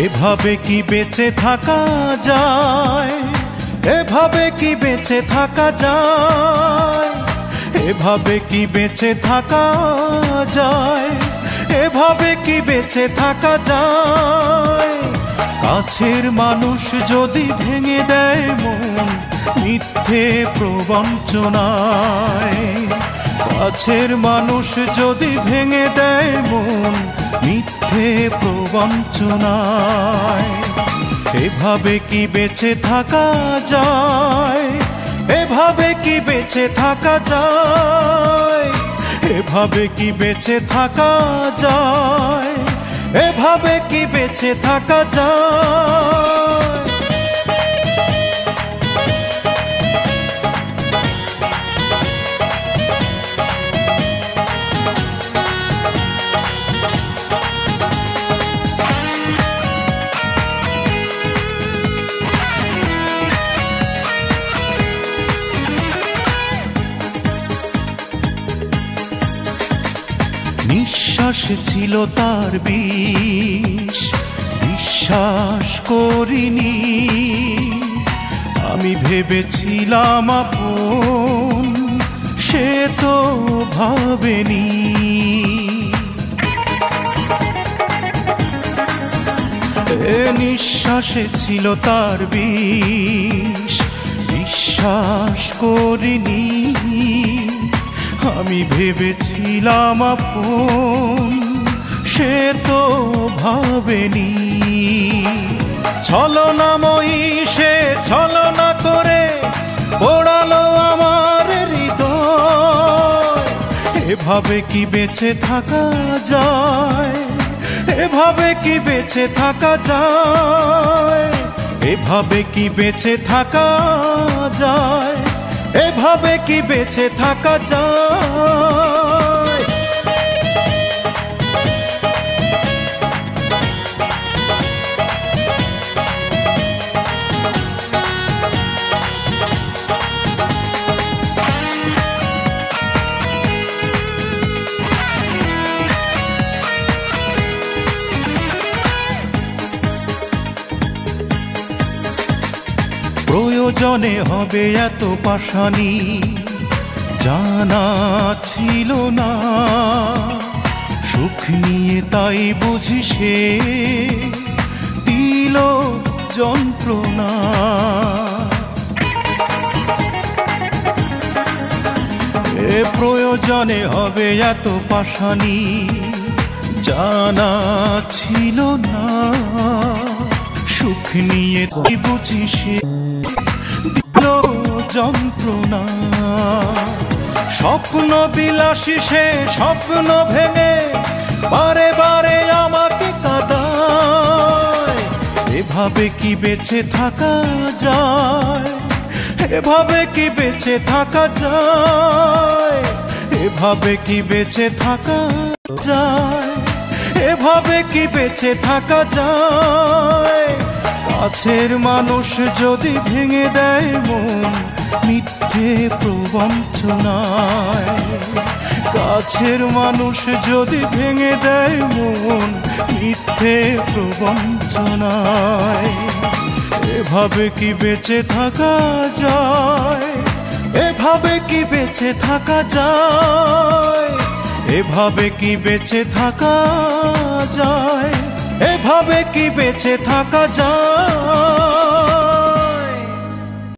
এভাবে কি বেঁচে থাকা যায়, এভাবে কি বেঁচে থাকা যায়, এভাবে কি বেঁচে থাকা যায়, এভাবে কি বেঁচে থাকা যায়। কাছের মানুষ যদি ভেঙে দেয় মন মিথ্যে প্রবঞ্চনায়, কাছের মানুষ যদি ভেঙে দেয় মন মিথ্যে প্রবঞ্চনায়। এভাবে কি বেঁচে থাকা যায়, এভাবে কি বেঁচে থাকা যায়, এভাবে কি বেঁচে থাকা যায়, এভাবে কি বেঁচে থাকা যায়। নিঃশ্বাস ছিল তার বিষ, বিশ্বাস করিনি, আমি ভেবেছিলাম আপন, সে তো ভাবেনি। নিঃশ্বাসে ছিল তার বিষ, বিশ্বাস করিনি, আমি ভেবেছিলাম আপন, সে তো ভাবেনি। ছলনাময়ী সে ছলনা করে পোড়ালো আমার হৃদয়। এভাবে কি বেঁচে থাকা যায়, এভাবে কি বেঁচে থাকা যায়, এভাবে কি বেঁচে থাকা যায়, এভাবে কি বেঁচে থাকা যায়। প্রয়োজনে হবে এত পাশানি জানা ছিল না, সুখ নিয়ে তাই বুঝি সে দিল যন্ত্রণা। প্রয়োজনে হবে এত পাশানি জানা ছিল না, সুখ নিয়ে তাই বুঝি সে যন্ত্রণা। স্বপ্ন বিলাসী সে স্বপ্ন ভেঙে বারে বারে আমাকে কাঁদায়। এভাবে কি বেঁচে থাকা যায়, এভাবে কি বেঁচে থাকা যায়, এভাবে কি বেঁচে থাকা যায়, এভাবে কি বেঁচে থাকা যায়। কাছের মানুষ যদি ভেঙে দেয় মন মিথ্যে প্রবঞ্চনায়, কাছের মানুষ যদি ভেঙে দেয় মন মিথ্যে প্রবঞ্চনায়। এভাবে কি বেঁচে থাকা যায়, এভাবে কি বেঁচে থাকা যায়, এভাবে কি বেঁচে থাকা যায়, এভাবে কি বেঁচে থাকা যায়।